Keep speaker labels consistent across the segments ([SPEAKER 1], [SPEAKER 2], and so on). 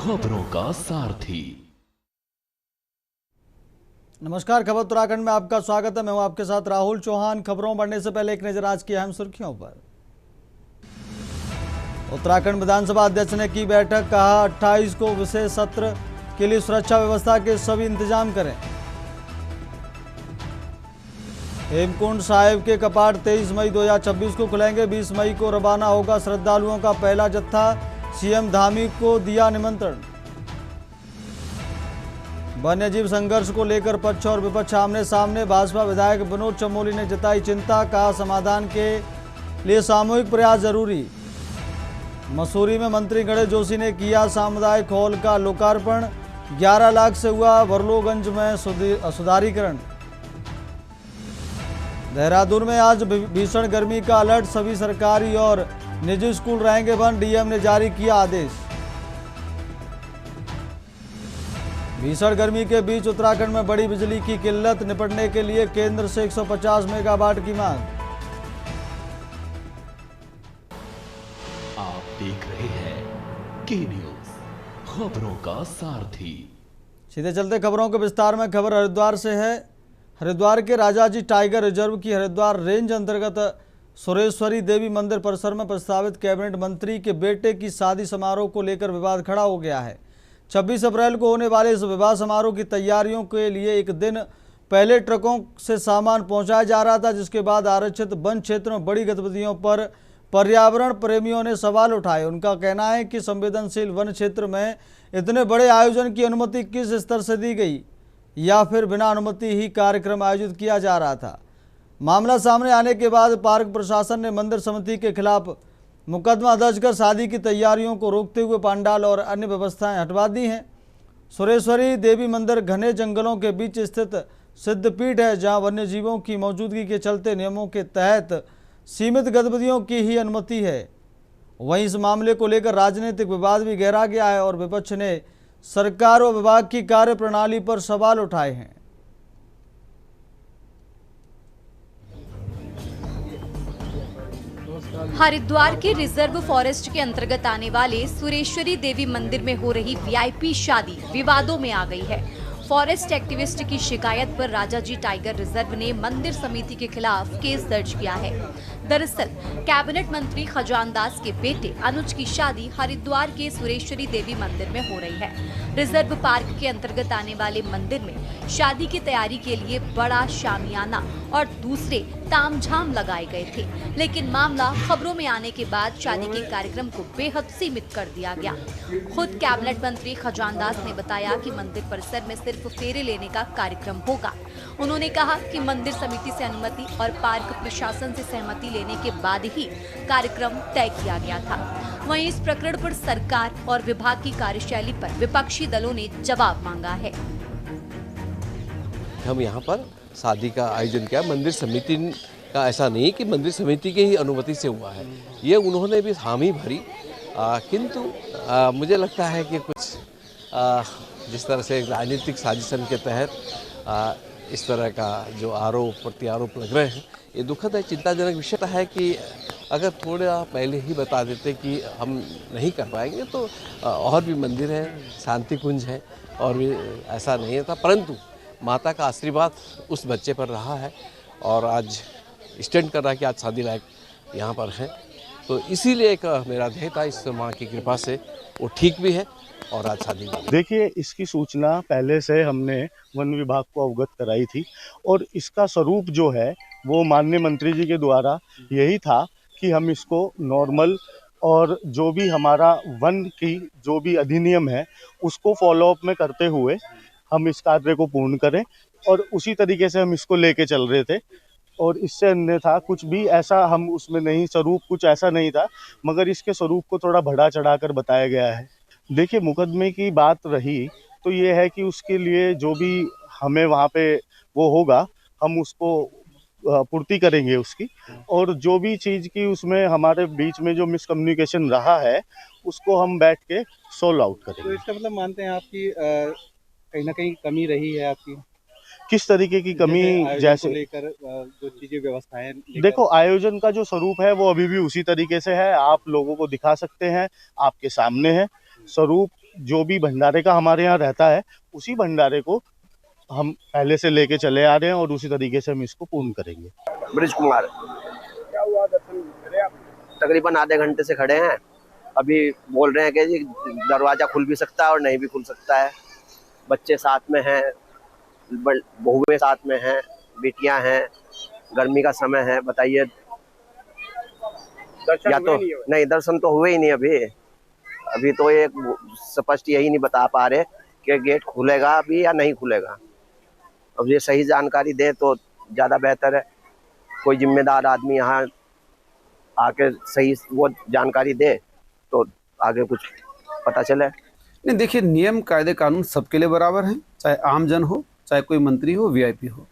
[SPEAKER 1] खबरों का सारथी।
[SPEAKER 2] नमस्कार, खबर उत्तराखंड में आपका स्वागत है। मैं हूं आपके साथ राहुल चौहान। खबरों बढ़ने से पहले एक नजर आज की अहम सुर्खियों पर। उत्तराखंड विधानसभा अध्यक्ष ने की बैठक, कहा 28 को विशेष सत्र के लिए सुरक्षा व्यवस्था के सभी इंतजाम करें। हेमकुंड साहिब के कपाट 23 मई 2026 को खुलेंगे। 20 मई को रवाना होगा श्रद्धालुओं का पहला जत्था। सीएम धामी को दिया निमंत्रण। वन्यजीव संघर्ष को लेकर पक्ष और विपक्ष आमने सामने। भाजपा विधायक विनोद चमोली ने जताई चिंता, कहा समाधान के लिए सामूहिक प्रयास जरूरी। मसूरी में मंत्री गणेश जोशी ने किया सामुदायिक हॉल का लोकार्पण। 11 लाख से हुआ वरलोगंज में सुधारीकरण। देहरादून में आज भीषण गर्मी का अलर्ट, सभी सरकारी और निजी स्कूल रहेंगे बंद। डीएम ने जारी किया आदेश। भीषण गर्मी के बीच उत्तराखंड में बड़ी बिजली की किल्लत, निपटने के लिए केंद्र से 150 मेगावाट की मांग।
[SPEAKER 1] आप देख रहे हैं के न्यूज, खबरों का सारथी।
[SPEAKER 2] सीधे चलते खबरों के विस्तार में। खबर हरिद्वार से है। हरिद्वार के राजाजी टाइगर रिजर्व की हरिद्वार रेंज अंतर्गत सुरेश्वरी देवी मंदिर परिसर में प्रस्तावित कैबिनेट मंत्री के बेटे की शादी समारोह को लेकर विवाद खड़ा हो गया है। 26 अप्रैल को होने वाले इस विवाह समारोह की तैयारियों के लिए एक दिन पहले ट्रकों से सामान पहुंचाया जा रहा था, जिसके बाद आरक्षित वन क्षेत्र में बड़ी गतिविधियों पर पर्यावरण प्रेमियों ने सवाल उठाए। उनका कहना है कि संवेदनशील वन क्षेत्र में इतने बड़े आयोजन की अनुमति किस स्तर से दी गई, या फिर बिना अनुमति ही कार्यक्रम आयोजित किया जा रहा था। मामला सामने आने के बाद पार्क प्रशासन ने मंदिर समिति के खिलाफ मुकदमा दर्ज कर शादी की तैयारियों को रोकते हुए पंडाल और अन्य व्यवस्थाएं हटवा दी हैं। सुरेश्वरी देवी मंदिर घने जंगलों के बीच स्थित सिद्धपीठ है, जहां वन्यजीवों की मौजूदगी के चलते नियमों के तहत सीमित गतिविधियों की ही अनुमति है। वहीं इस मामले को लेकर राजनीतिक विवाद भी गहरा गया है और विपक्ष ने सरकार व विभाग की कार्य प्रणाली पर सवाल उठाए हैं।
[SPEAKER 3] हरिद्वार के रिजर्व फॉरेस्ट के अंतर्गत आने वाले सुरेश्वरी देवी मंदिर में हो रही वीआईपी शादी विवादों में आ गई है। फॉरेस्ट एक्टिविस्ट की शिकायत पर राजाजी टाइगर रिजर्व ने मंदिर समिति के खिलाफ केस दर्ज किया है। दरअसल कैबिनेट मंत्री खजान दास के बेटे अनुज की शादी हरिद्वार के सुरेश्वरी देवी मंदिर में हो रही है। रिजर्व पार्क के अंतर्गत आने वाले मंदिर में शादी की तैयारी के लिए बड़ा शामियाना और दूसरे तामझाम लगाए गए थे, लेकिन मामला खबरों में आने के बाद शादी के कार्यक्रम को बेहद सीमित कर दिया गया। खुद कैबिनेट मंत्री खजान दास ने बताया कि मंदिर परिसर में सिर्फ फेरे लेने का कार्यक्रम होगा। उन्होंने कहा कि मंदिर समिति से अनुमति और पार्क प्रशासन से सहमति लेने के बाद ही कार्यक्रम तय किया गया था। वहीं इस प्रकरण पर सरकार और विभाग की कार्यशैली पर विपक्षी दलों ने जवाब मांगा है।
[SPEAKER 4] हम यहाँ पर शादी का आयोजन किया, मंदिर समिति का ऐसा नहीं कि मंदिर समिति की ही अनुमति से हुआ है, ये उन्होंने भी हामी भरी। किंतु मुझे लगता है कि कुछ जिस तरह से राजनीतिक साजिशन के तहत इस तरह का जो आरोप प्रत्यारोप लग रहे हैं, ये दुखद है, चिंताजनक विषय है कि अगर थोड़ा पहले ही बता देते कि हम नहीं कर पाएंगे तो और भी मंदिर हैं, शांति कुंज है, और भी ऐसा नहीं था। परंतु माता का आशीर्वाद उस बच्चे पर रहा है और आज स्टैंड कर रहा है कि आज शादी लायक यहाँ पर है, तो इसीलिए एक मेरा ध्येय था, इस माँ की कृपा से वो ठीक भी है और आज शादी।
[SPEAKER 5] देखिए, इसकी सूचना पहले से हमने वन विभाग को अवगत कराई थी और इसका स्वरूप जो है वो माननीय मंत्री जी के द्वारा यही था कि हम इसको नॉर्मल और जो भी हमारा वन की जो भी अधिनियम है उसको फॉलोअप में करते हुए हम इस कार्य को पूर्ण करें, और उसी तरीके से हम इसको लेके चल रहे थे। और इससे अन्यथा कुछ भी ऐसा हम उसमें नहीं, स्वरूप कुछ ऐसा नहीं था, मगर इसके स्वरूप को थोड़ा बढ़ा चढ़ा कर बताया गया है। देखिए, मुकदमे की बात रही तो ये है कि उसके लिए जो भी हमें वहाँ पे वो होगा, हम उसको पूर्ति करेंगे उसकी, और जो भी चीज़ की उसमें हमारे बीच में जो मिसकम्युनिकेशन रहा है उसको हम बैठ के सोल्व आउट करेंगे।
[SPEAKER 6] तो इसका मतलब मानते हैं आपकी कहीं ना कहीं कमी रही है आपकी?
[SPEAKER 5] किस तरीके की कमी? जैसे
[SPEAKER 6] लेकर जो चीजें व्यवस्थाएं
[SPEAKER 5] देखो, आयोजन का जो स्वरूप है वो अभी भी उसी तरीके से है, आप लोगों को दिखा सकते हैं, आपके सामने है। स्वरूप जो भी भंडारे का हमारे यहाँ रहता है उसी भंडारे को हम पहले से लेके चले आ रहे हैं और उसी तरीके से हम इसको पूर्ण करेंगे।
[SPEAKER 7] ब्रिज कुमार, क्या हुआ, दर्शन करे आप? तकरीबन आधे घंटे से खड़े हैं। अभी बोल रहे हैं कि जी दरवाजा खुल भी सकता है और नहीं भी खुल सकता है। बच्चे साथ में हैं, बहुएं साथ में हैं, बेटियां हैं, गर्मी का समय है, बताइए। या तो नहीं, दर्शन तो हुए ही नहीं अभी तो एक स्पष्ट यही नहीं बता पा रहे कि गेट खुलेगा अभी या नहीं खुलेगा। अब ये सही जानकारी दे तो ज़्यादा बेहतर है। कोई जिम्मेदार आदमी यहाँ आके सही वो जानकारी दे तो आगे कुछ पता चले।
[SPEAKER 8] नहीं, देखिए, नियम कायदे कानून सबके लिए बराबर हैं, चाहे आम जन हो, चाहे कोई मंत्री हो, वीआईपी हो।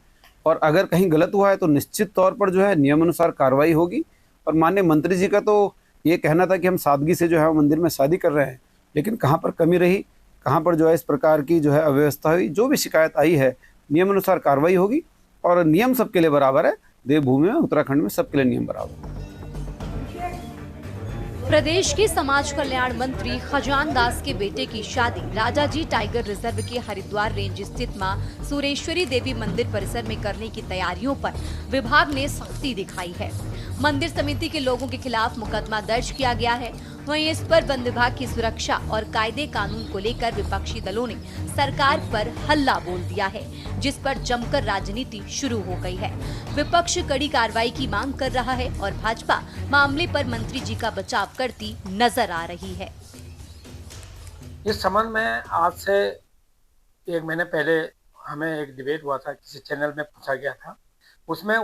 [SPEAKER 8] और अगर कहीं गलत हुआ है तो निश्चित तौर पर जो है नियम अनुसार कार्रवाई होगी। और माननीय मंत्री जी का तो ये कहना था कि हम सादगी से जो है मंदिर में शादी कर रहे हैं, लेकिन कहाँ पर कमी रही, कहाँ पर जो है इस प्रकार की जो है अव्यवस्था हुई, जो भी शिकायत आई है नियम अनुसार कार्रवाई होगी। और नियम सबके लिए बराबर है, देवभूमि में, उत्तराखंड में सबके लिए नियम बराबर है।
[SPEAKER 3] प्रदेश के समाज कल्याण मंत्री खजान दास के बेटे की शादी राजाजी टाइगर रिजर्व के हरिद्वार रेंज स्थित मां सुरेश्वरी देवी मंदिर परिसर में करने की तैयारियों पर विभाग ने सख्ती दिखाई है। मंदिर समिति के लोगों के खिलाफ मुकदमा दर्ज किया गया है। वहीं इस पर वन विभाग की सुरक्षा और कायदे कानून को लेकर विपक्षी दलों ने सरकार पर हल्ला बोल दिया है, जिस पर जमकर राजनीति शुरू हो गई है। विपक्ष कड़ी कार्रवाई की मांग कर रहा है और भाजपा मामले पर मंत्री जी का बचाव करती नजर आ रही है।
[SPEAKER 9] इस संबंध में आज से 1 महीने पहले हमें एक डिबेट हुआ था, किसी चैनल में पूछा गया था। उसमें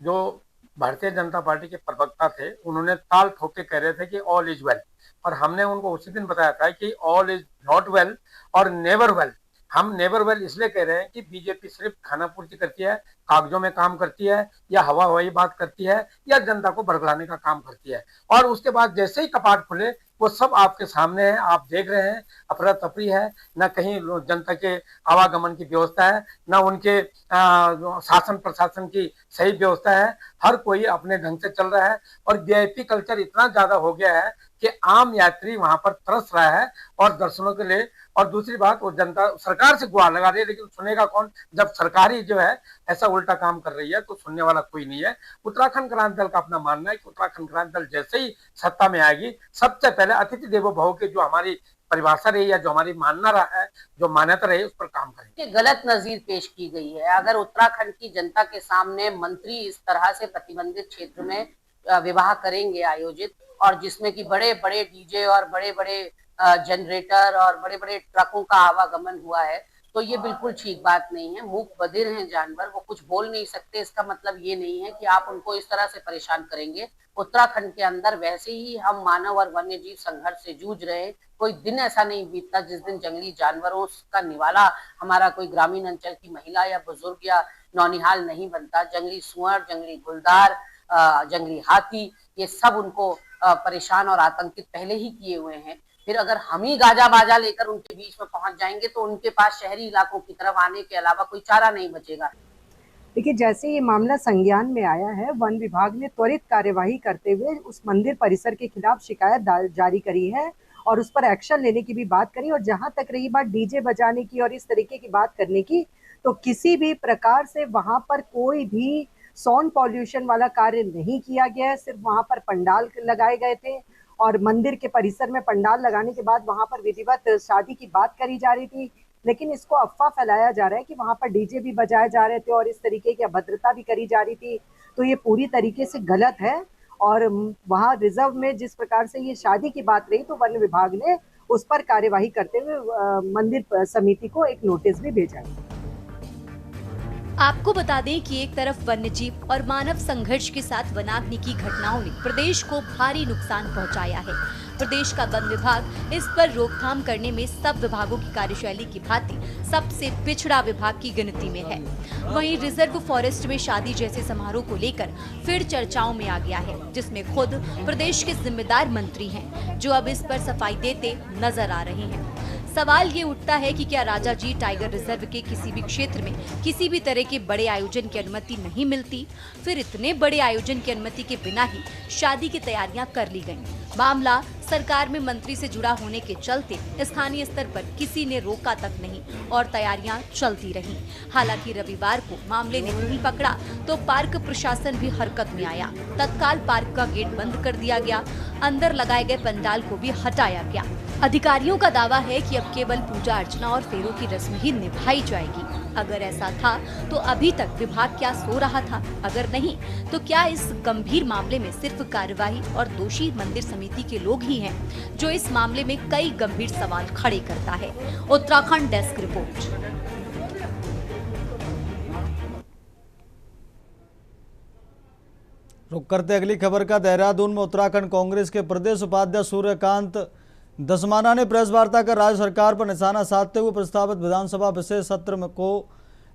[SPEAKER 9] जो भारतीय जनता पार्टी के प्रवक्ता थे, उन्होंने ताल ठोक के कह रहे थे कि ऑल इज वेल, और हमने उनको उसी दिन बताया था कि ऑल इज नॉट वेल और नेवर वेल। हम नेवर वेल इसलिए कह रहे हैं कि बीजेपी सिर्फ खानापूर्ति करती है, कागजों में काम करती है, या हवा हवाई बात करती है, या जनता को बरगलाने का काम करती है। और उसके बाद जैसे ही कपाट खुले वो सब आपके सामने है, आप देख रहे हैं। अफरा तफरी है, न कहीं जनता के आवागमन की व्यवस्था है, न उनके शासन प्रशासन की सही व्यवस्था है। हर कोई अपने ढंग से चल रहा है और वीआईपी कल्चर इतना ज्यादा हो गया है कि आम यात्री वहां पर तरस रहा है और दर्शनों के लिए। और दूसरी बात, वो जनता सरकार से गुहार लगा रही है, लेकिन सुनेगा कौन? जब सरकार ही जो है ऐसा उल्टा काम कर रही है तो सुनने वाला कोई नहीं है। उत्तराखंड क्रांति दल का अपना मानना है कि उत्तराखंड क्रांति दल जैसे ही सत्ता में आएगी, सबसे पहले अतिथि देवो भव की जो हमारी परिभाषा रही है, जो हमारी मानना रहा है, जो मान्यता रही है, उस पर काम करेंगे।
[SPEAKER 10] गलत नजीर पेश की गई है। अगर उत्तराखंड की जनता के सामने मंत्री इस तरह से प्रतिबंधित क्षेत्र में विवाह करेंगे आयोजित, और जिसमें कि बड़े बड़े डीजे और बड़े बड़े जनरेटर और बड़े बड़े ट्रकों का आवागमन हुआ है, तो ये बिल्कुल ठीक बात नहीं है। मूक बधिर हैं जानवर, वो कुछ बोल नहीं सकते। इसका मतलब ये नहीं है कि आप उनको इस तरह से परेशान करेंगे। उत्तराखंड के अंदर वैसे ही हम मानव और वन्य जीव संघर्ष से जूझ रहे हैं। कोई दिन ऐसा नहीं बीतता जिस दिन जंगली जानवरों का निवाला हमारा कोई ग्रामीण अंचल की महिला या बुजुर्ग या नौनिहाल नहीं बनता। जंगली सुअर, जंगली गुलदार, जंगली हाथी, ये सब उनको परेशान और आतंकित पहले ही किए हुए हैं। फिर अगर हम ही गाजा बाजा लेकर उनके बीच में पहुंच जाएंगे तो उनके पास शहरी इलाकों की तरफ आने के अलावा कोई चारा नहीं बचेगा।
[SPEAKER 11] देखिए, जैसे ये मामला संज्ञान में आया है, वन विभाग ने त्वरित कार्यवाही करते हुए उस मंदिर परिसर के खिलाफ शिकायत जारी करी है और उस पर एक्शन लेने की भी बात करी। और जहां तक रही बात डीजे बजाने की और इस तरीके की बात करने की, तो किसी भी प्रकार से वहां पर कोई भी साउंड पॉल्यूशन वाला कार्य नहीं किया गया है। सिर्फ वहां पर पंडाल लगाए गए थे और मंदिर के परिसर में पंडाल लगाने के बाद वहां पर विधिवत शादी की बात करी जा रही थी। लेकिन इसको अफवाह फैलाया जा रहा है कि वहां पर डीजे भी बजाए जा रहे थे और इस तरीके की अभद्रता भी करी जा रही थी। तो ये पूरी तरीके से गलत है। और वहां रिजर्व में जिस प्रकार से ये शादी की बात रही, तो वन विभाग ने उस पर कार्यवाही करते हुए मंदिर समिति को एक नोटिस भी भेजा है।
[SPEAKER 3] आपको बता दें कि एक तरफ वन्यजीव और मानव संघर्ष के साथ वनाग्नि की घटनाओं ने प्रदेश को भारी नुकसान पहुंचाया है। प्रदेश का वन विभाग इस पर रोकथाम करने में सब विभागों की कार्यशैली की भांति सबसे पिछड़ा विभाग की गिनती में है। वहीं रिजर्व फॉरेस्ट में शादी जैसे समारोह को लेकर फिर चर्चाओं में आ गया है, जिसमें खुद प्रदेश के जिम्मेदार मंत्री हैं जो अब इस पर सफाई देते नजर आ रहे हैं। सवाल ये उठता है कि क्या राजाजी टाइगर रिजर्व के किसी भी क्षेत्र में किसी भी तरह के बड़े आयोजन की अनुमति नहीं मिलती? फिर इतने बड़े आयोजन की अनुमति के बिना ही शादी की तैयारियां कर ली गईं। मामला सरकार में मंत्री से जुड़ा होने के चलते स्थानीय स्तर पर किसी ने रोका तक नहीं और तैयारियां चलती रहीं। हालांकि रविवार को मामले ने नहीं पकड़ा तो पार्क प्रशासन भी हरकत में आया। तत्काल पार्क का गेट बंद कर दिया गया, अंदर लगाए गए पंडाल को भी हटाया गया। अधिकारियों का दावा है कि अब केवल पूजा अर्चना और फेरों की रस्म ही निभाई जाएगी। अगर ऐसा था तो अभी तक विभाग क्या सो रहा था? अगर नहीं तो क्या इस गंभीर मामले में सिर्फ कार्यवाही और दोषी मंदिर समिति के लोग ही हैं, जो इस मामले में कई गंभीर सवाल खड़े करता है। Uttarakhand desk report.
[SPEAKER 2] रुक करते अगली खबर का। देहरादून में उत्तराखंड कांग्रेस के प्रदेश उपाध्यक्ष सूर्यकांत दसमाना ने प्रेस वार्ता कर राज्य सरकार पर निशाना साधते हुए प्रस्तावित विधानसभा विशेष सत्र को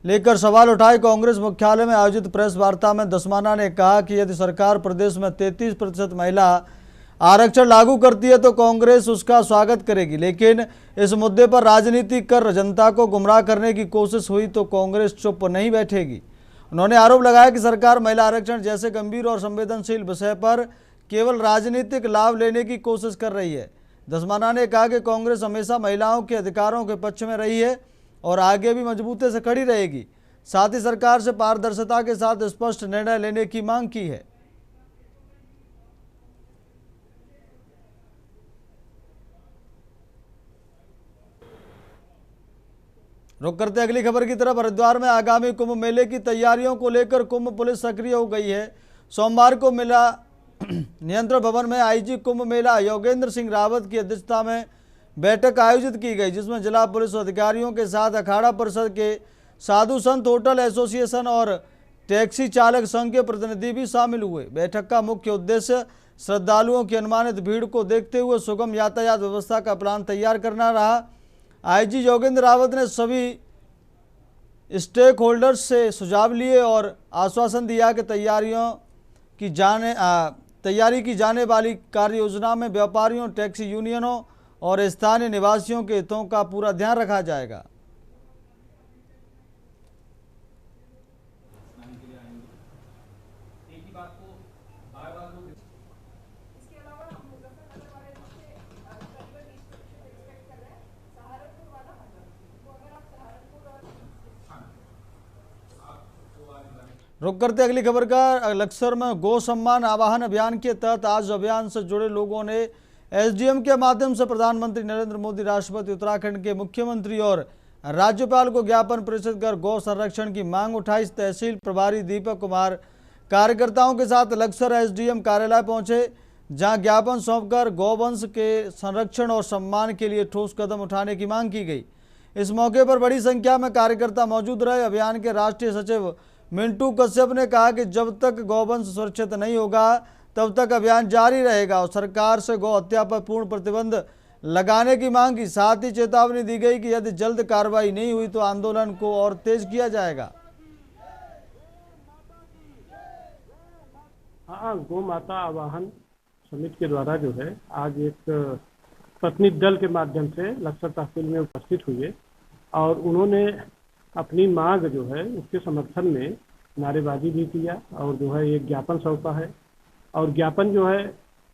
[SPEAKER 2] लेकर सवाल उठाए। कांग्रेस मुख्यालय में आयोजित प्रेस वार्ता में दसमाना ने कहा कि यदि सरकार प्रदेश में 33% महिला आरक्षण लागू करती है तो कांग्रेस उसका स्वागत करेगी, लेकिन इस मुद्दे पर राजनीति कर जनता को गुमराह करने की कोशिश हुई तो कांग्रेस चुप नहीं बैठेगी। उन्होंने आरोप लगाया कि सरकार महिला आरक्षण जैसे गंभीर और संवेदनशील विषय पर केवल राजनीतिक लाभ लेने की कोशिश कर रही है। दसमाना ने कहा कि कांग्रेस हमेशा महिलाओं के अधिकारों के पक्ष में रही है और आगे भी मजबूती से खड़ी रहेगी। साथ ही सरकार से पारदर्शिता के साथ स्पष्ट निर्णय लेने की मांग की है। रुक करते अगली खबर की तरफ। हरिद्वार में आगामी कुंभ मेले की तैयारियों को लेकर कुंभ पुलिस सक्रिय हो गई है। सोमवार को मेला नियंत्रण भवन में आईजी कुंभ मेला योगेंद्र सिंह रावत की अध्यक्षता में बैठक आयोजित की गई, जिसमें जिला पुलिस अधिकारियों के साथ अखाड़ा परिषद के साधु संत, होटल एसोसिएशन और टैक्सी चालक संघ के प्रतिनिधि भी शामिल हुए। बैठक का मुख्य उद्देश्य श्रद्धालुओं की अनुमानित भीड़ को देखते हुए सुगम यातायात व्यवस्था का प्लान तैयार करना रहा। आईजी योगेंद्र रावत ने सभी स्टेक होल्डर्स से सुझाव लिए और आश्वासन दिया कि तैयारी की जाने वाली कार्य योजना में व्यापारियों, टैक्सी यूनियनों और स्थानीय निवासियों के हितों का पूरा ध्यान रखा जाएगा। रुक करते अगली खबर का। लक्सर में गौ सम्मान आवाहन अभियान के तहत आज अभियान से जुड़े लोगों ने एसडीएम के माध्यम से प्रधानमंत्री नरेंद्र मोदी, राष्ट्रपति, उत्तराखंड के मुख्यमंत्री और राज्यपाल को ज्ञापन प्रेषित कर गौ संरक्षण की मांग उठाई। तहसील प्रभारी दीपक कुमार कार्यकर्ताओं के साथ लक्सर एसडीएम कार्यालय पहुंचे, जहां ज्ञापन सौंपकर गौवंश के संरक्षण और सम्मान के लिए ठोस कदम उठाने की मांग की गई। इस मौके पर बड़ी संख्या में कार्यकर्ता मौजूद रहे। अभियान के राष्ट्रीय सचिव मिंटू कश्यप ने कहा कि जब तक गौवंश सुरक्षित नहीं होगा तब तक अभियान जारी रहेगा और सरकार से गौ हत्या पर पूर्ण प्रतिबंध लगाने की मांग की। साथ ही चेतावनी दी गई कि यदि जल्द कार्रवाई नहीं हुई तो आंदोलन को और तेज किया जाएगा।
[SPEAKER 12] हाँ, गौ माता आवाहन समिति के द्वारा जो है आज एक प्रतिनिधि दल के माध्यम से लक्सर तहसील में उपस्थित हुए और उन्होंने अपनी मांग जो है उसके समर्थन में नारेबाजी भी किया और जो है एक ज्ञापन सौंपा है। और ज्ञापन जो है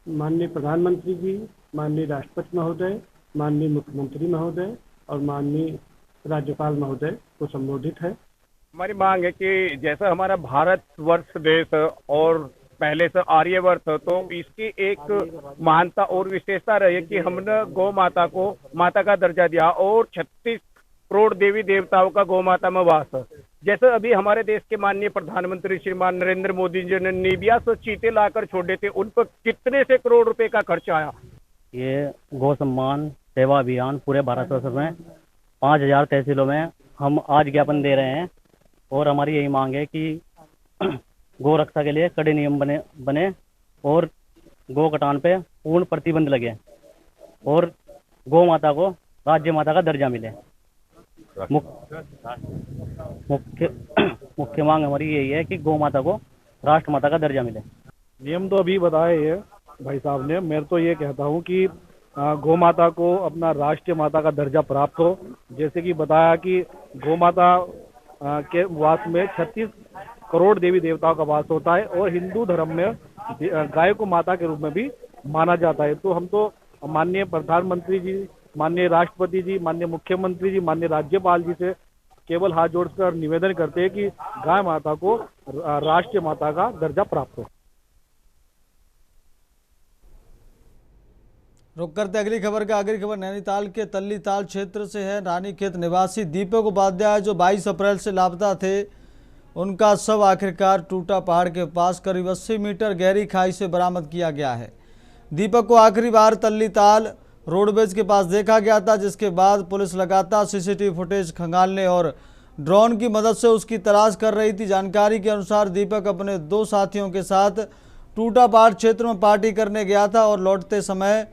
[SPEAKER 12] माननीय प्रधानमंत्री जी, माननीय राष्ट्रपति महोदय, माननीय मुख्यमंत्री महोदय और माननीय राज्यपाल महोदय को संबोधित है।
[SPEAKER 13] हमारी मांग है कि जैसा हमारा भारत वर्ष देश और पहले से आर्यवर्त, तो इसकी एक महानता और विशेषता रही कि हमने गौ माता को माता का दर्जा दिया और 36 करोड़ देवी देवताओं का गौ माता में वास। जैसे अभी हमारे देश के माननीय प्रधानमंत्री श्रीमान नरेंद्र मोदी जी ने नीबिया से चीते लाकर छोड़े थे, उन पर कितने से करोड़ रुपए का खर्च आया।
[SPEAKER 14] ये गौ सम्मान सेवा अभियान पूरे भारत वर्ष में 5000 तहसीलों में हम आज ज्ञापन दे रहे हैं और हमारी यही मांग है कि गौ रक्षा के लिए कड़े नियम बने और गौ कटान पे पूर्ण प्रतिबंध लगे और गौ माता को राज्य माता का दर्जा मिले। मुख्य मांग हमारी यही है कि गौ माता को राष्ट्र माता का दर्जा मिले।
[SPEAKER 12] नियम तो अभी बताए है भाई साहब ने। मैं तो ये कहता हूँ कि गौ माता को अपना राष्ट्रीय माता का दर्जा प्राप्त हो। जैसे कि बताया कि गौ माता के वास में 36 करोड़ देवी देवताओं का वास होता है और हिंदू धर्म में गाय को माता के रूप में भी माना जाता है। तो हम तो माननीय प्रधानमंत्री जी, माननीय राष्ट्रपति जी, माननीय मुख्यमंत्री जी, माननीय राज्यपाल जी से केवल हाथ जोड़कर निवेदन करते हैं कि गाय माता को राष्ट्रीय माता का दर्जा प्राप्त हो।
[SPEAKER 2] रुक करते अगली खबर का। अगली खबर नैनीताल के तल्लीताल क्षेत्र से है। रानीखेत निवासी दीपक उपाध्याय जो 22 अप्रैल से लापता थे, उनका शव आखिरकार टूटा पहाड़ के पास करीब 80 मीटर गहरी खाई से बरामद किया गया है। दीपक को आखिरी बार तल्लीताल रोडवेज के पास देखा गया था, जिसके बाद पुलिस लगातार सीसीटीवी फुटेज खंगालने और ड्रोन की मदद से उसकी तलाश कर रही थी। जानकारी के अनुसार दीपक अपने 2 साथियों के साथ टूटा पहाड़ क्षेत्र में पार्टी करने गया था और लौटते समय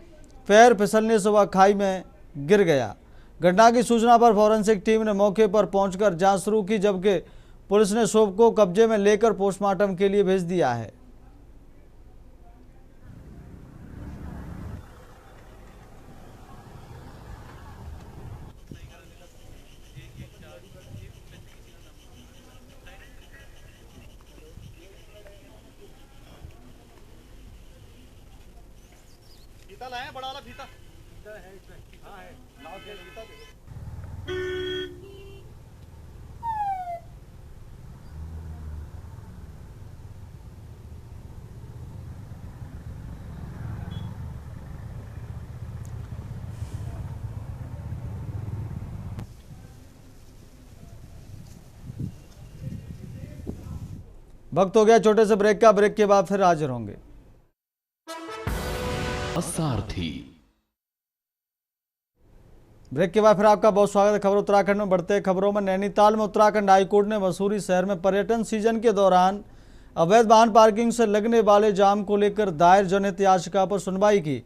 [SPEAKER 2] पैर फिसलने से वह खाई में गिर गया। घटना की सूचना पर फॉरेंसिक टीम ने मौके पर पहुंचकर जांच शुरू की, जबकि पुलिस ने शव को कब्जे में लेकर पोस्टमार्टम के लिए भेज दिया है।
[SPEAKER 6] फीता लाए बड़ा वाला फीता है इसमें। हाँ है, लाओ फीता दे।
[SPEAKER 2] वक्त हो गया छोटे से ब्रेक का। ब्रेक के बाद फिर हाजिर होंगे।
[SPEAKER 1] सारथी
[SPEAKER 2] ब्रेक के बाद फिर आपका बहुत स्वागत है। खबर उत्तराखंड में बढ़ते खबरों में। नैनीताल में उत्तराखंड हाईकोर्ट ने मसूरी शहर में पर्यटन सीजन के दौरान अवैध वाहन पार्किंग से लगने वाले जाम को लेकर दायर जनहित याचिका पर सुनवाई की।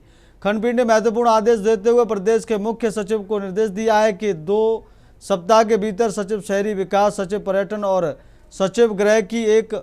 [SPEAKER 2] खंडपीठ ने महत्वपूर्ण आदेश देते हुए प्रदेश के मुख्य सचिव को निर्देश दिया है कि 2 सप्ताह के भीतर सचिव शहरी विकास, सचिव पर्यटन और सचिव गृह की एक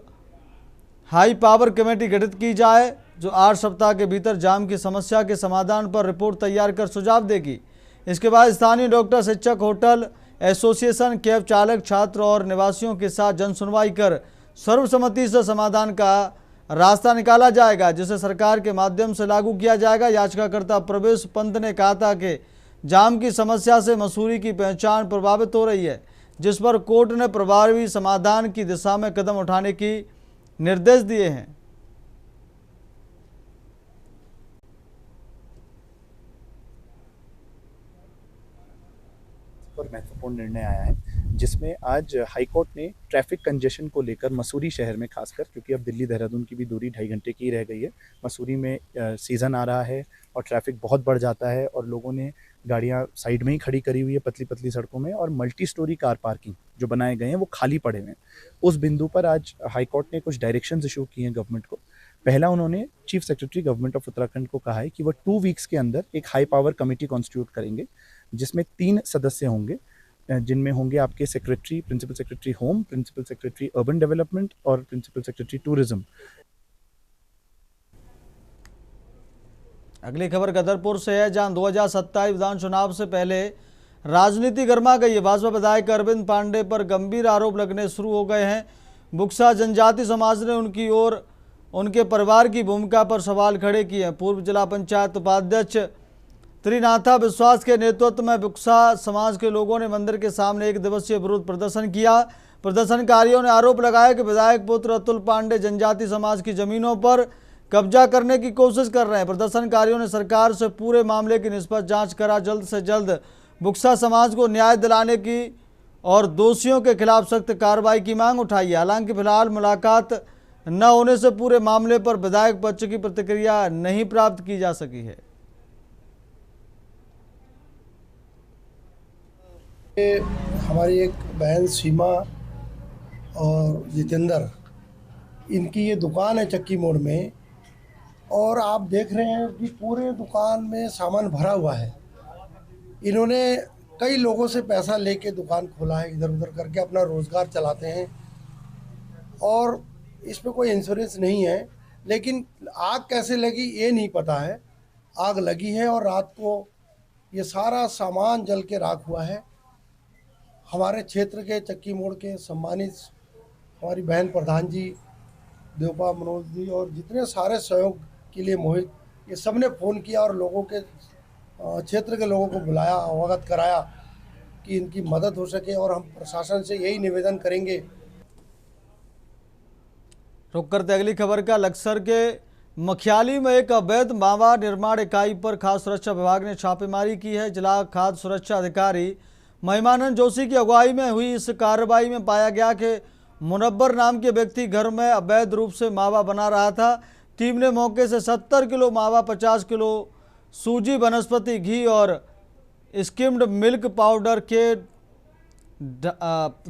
[SPEAKER 2] हाई पावर कमेटी गठित की जाए, जो 8 सप्ताह के भीतर जाम की समस्या के समाधान पर रिपोर्ट तैयार कर सुझाव देगी। इसके बाद स्थानीय डॉक्टर, शिक्षक, होटल एसोसिएशन, कैब चालक, छात्र और निवासियों के साथ जन सुनवाई कर सर्वसम्मति से समाधान का रास्ता निकाला जाएगा, जिसे सरकार के माध्यम से लागू किया जाएगा। याचिकाकर्ता प्रवेश पंत ने कहा था कि जाम की समस्या से मसूरी की पहचान प्रभावित हो रही है, जिस पर कोर्ट ने प्रभावी समाधान की दिशा में कदम उठाने की निर्देश दिए हैं।
[SPEAKER 15] पर महत्वपूर्ण निर्णय आया है, जिसमें आज हाईकोर्ट ने ट्रैफिक कंजेशन को लेकर मसूरी शहर में खासकर, क्योंकि अब दिल्ली देहरादून की भी दूरी 2.5 घंटे की रह गई है, मसूरी में सीज़न आ रहा है और ट्रैफिक बहुत बढ़ जाता है और लोगों ने गाड़ियां साइड में ही खड़ी करी हुई है पतली पतली सड़कों में, और मल्टी स्टोरी कार पार्किंग जो बनाए गए हैं वो खाली पड़े हुए हैं। उस बिंदु पर आज हाईकोर्ट ने कुछ डायरेक्शंस इशू किए हैं गवर्नमेंट को। पहला, उन्होंने chief secretary government of Uttarakhand को कहा है कि वह 2 वीक्स के अंदर एक हाई पावर कमेटी कॉन्स्टिट्यूट करेंगे, जिसमें 3 सदस्य होंगे, जिनमें होंगे आपके secretary, principal secretary home, principal secretary urban development और प्रिंसिपल सेक्रेटरी टूरिज्म।
[SPEAKER 2] अगली खबर गदरपुर से है, जहां 2027 विधान चुनाव से पहले राजनीति गर्मा गई है। भाजपा विधायक अरविंद पांडे पर गंभीर आरोप लगने शुरू हो गए हैं। बुक्सा जनजाति समाज ने उनकी ओर उनके परिवार की भूमिका पर सवाल खड़े किए हैं। पूर्व जिला पंचायत उपाध्यक्ष त्रिनाथा विश्वास के नेतृत्व में बुक्सा समाज के लोगों ने मंदिर के सामने 1 दिवसीय विरोध प्रदर्शन किया। प्रदर्शनकारियों ने आरोप लगाया कि विधायक पुत्र अतुल पांडे जनजाति समाज की जमीनों पर कब्जा करने की कोशिश कर रहे हैं। प्रदर्शनकारियों ने सरकार से पूरे मामले की निष्पक्ष जांच करा जल्द से जल्द बुक्सा समाज को न्याय दिलाने की और दोषियों के खिलाफ सख्त कार्रवाई की मांग उठाई है। हालांकि फिलहाल मुलाकात न होने से पूरे मामले पर विधायक पक्ष की प्रतिक्रिया नहीं प्राप्त की जा सकी है।
[SPEAKER 16] हमारी एक बहन सीमा और जितेंद्र, इनकी ये दुकान है चक्की मोड़ में, और आप देख रहे हैं कि पूरे दुकान में सामान भरा हुआ है। इन्होंने कई लोगों से पैसा लेके दुकान खोला है, इधर उधर करके अपना रोज़गार चलाते हैं, और इस पर कोई इंश्योरेंस नहीं है। लेकिन आग कैसे लगी ये नहीं पता है। आग लगी है और रात को ये सारा सामान जल के राख हुआ है। हमारे क्षेत्र के चक्की मोड़ के सम्मानित हमारी बहन प्रधान जी, देवपा मनोज जी और जितने सारे सहयोग के लिए मोहित, ये सब ने फ़ोन किया और लोगों के क्षेत्र के लोगों को बुलाया, अवगत कराया कि इनकी मदद हो सके। और हम प्रशासन से यही निवेदन करेंगे।
[SPEAKER 2] रुक करते अगली खबर का। लक्सर के मखियाली में एक अवैध मावा निर्माण इकाई पर खाद्य सुरक्षा विभाग ने छापेमारी की है। जिला खाद्य सुरक्षा अधिकारी महिमानंद जोशी की अगुवाई में हुई इस कार्रवाई में पाया गया कि मुनव्वर नाम के व्यक्ति घर में अवैध रूप से मावा बना रहा था। टीम ने मौके से 70 किलो मावा, 50 किलो सूजी, वनस्पति घी और स्किम्ड मिल्क पाउडर के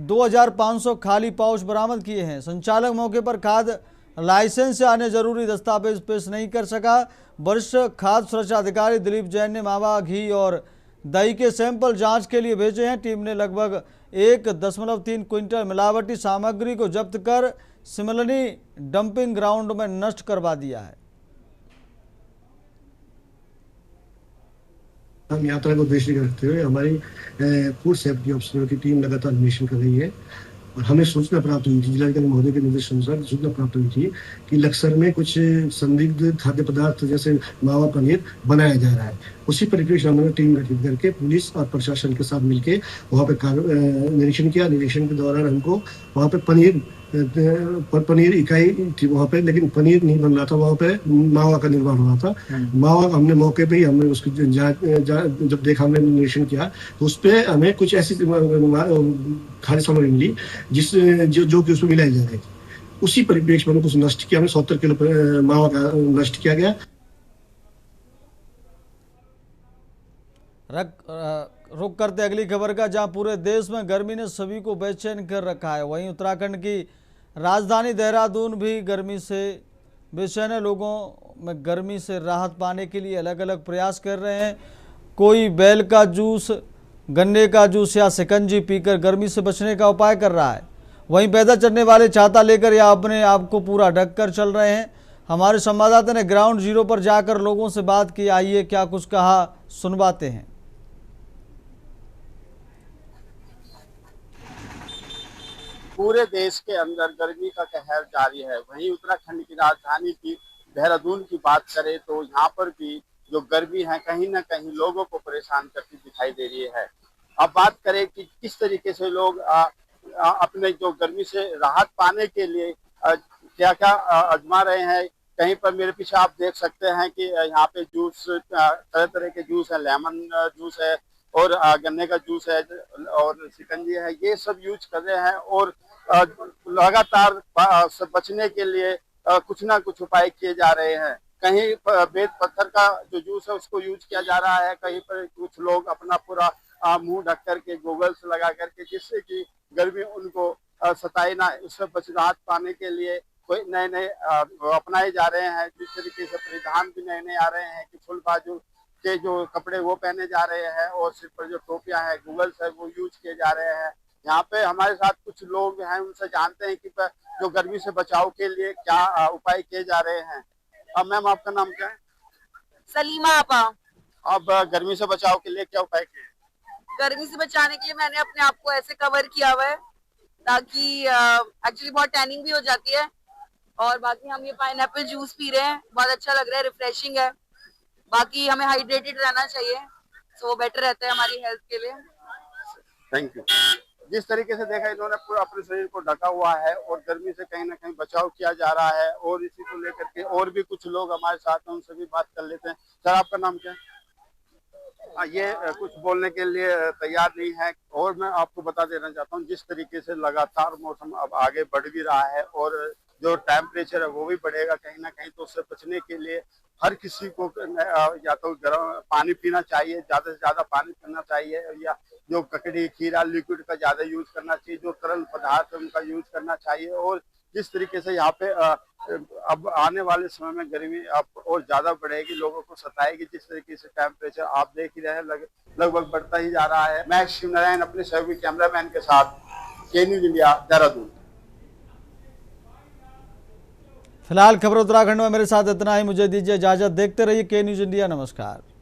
[SPEAKER 2] 2500 खाली पाउच बरामद किए हैं। संचालक मौके पर खाद्य लाइसेंस से आने जरूरी दस्तावेज पेश नहीं कर सका। वरिष्ठ खाद्य सुरक्षा अधिकारी दिलीप जैन ने मावा, घी और दही के सैंपल जांच के लिए भेजे हैं। टीम ने लगभग 1.3 क्विंटल मिलावटी सामग्री को जब्त कर सिमलनी डंपिंग ग्राउंड में नष्ट करवा दिया है।
[SPEAKER 17] हम यात्रा को दृष्टि रखते हुए हमारी फूड सेफ्टी ऑफिसरों की टीम लगातार अन्वेषण कर रही है और हमें सूचना प्राप्त हुई थी, जिलाधिकारी महोदय के निर्देश अनुसार सूचना प्राप्त हुई थी कि लक्सर में कुछ संदिग्ध खाद्य पदार्थ जैसे मावा पनीर बनाया जा रहा है। उसी परिप्रेक्ष्य में हमने टीम गठित करके पुलिस और प्रशासन के साथ मिलकर वहाँ पे निरीक्षण किया। निरीक्षण के दौरान हमको वहाँ पे पनीर इकाई थी वहाँ पे, लेकिन पनीर नहीं बन रहा था, वहाँ पे मावा का निर्माण हो रहा था। मावा हमने मौके पे ही हमने उसकी जब देखा, हमने निरीक्षण किया तो उस पर हमें कुछ ऐसी खाद्य सामग्री मिली जो कि उसमें मिलाई जा रही थी। उसी परिप्रेक्ष्य में कुछ नष्ट किया, हमें 70 किलो मावा का नष्ट किया गया।
[SPEAKER 2] रुक करते अगली खबर का, जहां पूरे देश में गर्मी ने सभी को बेचैन कर रखा है, वहीं उत्तराखंड की राजधानी देहरादून भी गर्मी से बेचैन है। लोगों में गर्मी से राहत पाने के लिए अलग अलग प्रयास कर रहे हैं। कोई बैल का जूस, गन्ने का जूस या शिकंजी पीकर गर्मी से बचने का उपाय कर रहा है। वहीं पैदल चलने वाले छाता लेकर या अपने आप को पूरा ढक कर चल रहे हैं। हमारे संवाददाता ने ग्राउंड जीरो पर जाकर लोगों से बात की। आइए क्या कुछ कहा सुनवाते हैं।
[SPEAKER 18] पूरे देश के अंदर गर्मी का कहर जारी है। वहीं उत्तराखंड की राजधानी की देहरादून की बात करें तो यहाँ पर भी जो गर्मी है कहीं ना कहीं लोगों को परेशान करती दिखाई दे रही है। अब बात करें कि किस तरीके से लोग अपने जो गर्मी से राहत पाने के लिए क्या क्या आजमा रहे हैं। कहीं पर मेरे पीछे आप देख सकते हैं कि यहाँ पे जूस, तरह तरह के जूस है, लेमन जूस है और गन्ने का जूस है और शिकंजी है, ये सब यूज कर रहे हैं और लगातार बचने के लिए कुछ ना कुछ उपाय किए जा रहे हैं। कहीं बेत पत्थर का जो जूस है उसको यूज किया जा रहा है, कहीं पर कुछ लोग अपना पूरा मुंह ढक करके गोगल्स लगा करके, जिससे कि गर्मी उनको सताए ना, उससे राहत पाने के लिए कोई नए नए अपनाए जा रहे हैं। जिस तरीके से परिधान भी नए नए आ रहे हैं कि फुल बाजू के जो कपड़े वो पहने जा रहे हैं और सिर पर जो टोपियां हैं, गूगल्स है, वो यूज किए जा रहे हैं। यहाँ पे हमारे साथ कुछ लोग हैं, उनसे जानते हैं कि जो गर्मी से बचाव के लिए क्या उपाय किए जा रहे हैं। अब मैम आपका नाम क्या है?
[SPEAKER 19] सलीमा आपा।
[SPEAKER 18] अब गर्मी से बचाव के लिए क्या उपाय किए?
[SPEAKER 19] गर्मी से बचाने के लिए मैंने अपने आप को ऐसे कवर किया हुआ है ताकि एक्चुअली बहुत टैनिंग भी हो जाती है। और बाकी हम ये पाइनएप्पल जूस पी रहे हैं, बहुत अच्छा लग रहा है, रिफ्रेशिंग है। बाकी हमें हाइड्रेटेड रहना चाहिए, सो बेटर रहता है हमारी हेल्थ के लिए।
[SPEAKER 18] Thank you. जिस तरीके से देखा इन्होंने पूरा अपने शरीर को ढका हुआ है और गर्मी से कहीं ना कहीं बचाव किया जा रहा है और इसी को लेकर के और भी कुछ लोग हमारे साथ हैं, उनसे भी बात कर लेते हैं। सर आपका नाम क्या है? ये कुछ बोलने के लिए तैयार नहीं है और मैं आपको बता देना चाहता हूँ जिस तरीके से लगातार मौसम अब आगे बढ़ भी रहा है और जो टेम्परेचर है वो भी बढ़ेगा कहीं ना कहीं, तो उससे बचने के लिए हर किसी को या तो गर्म पानी पीना चाहिए, ज्यादा से ज्यादा पानी पीना चाहिए, या जो ककड़ी खीरा लिक्विड का ज्यादा यूज करना चाहिए, जो तरल पदार्थ है उनका यूज करना चाहिए। और जिस तरीके से यहाँ पे अब आने वाले समय में गर्मी अब और ज्यादा बढ़ेगी, लोगों को सताएगी। जिस तरीके से टेम्परेचर आप देख ही रहे हैं लगभग बढ़ता ही जा रहा है। मैं शिव नारायण अपने सहयोगी कैमरामैन के साथ, के न्यूज इंडिया, देहरादून।
[SPEAKER 2] फिलहाल खबर उत्तराखंड में मेरे साथ इतना ही। मुझे दीजिए इजाजत। देखते रहिए के न्यूज़ इंडिया। नमस्कार।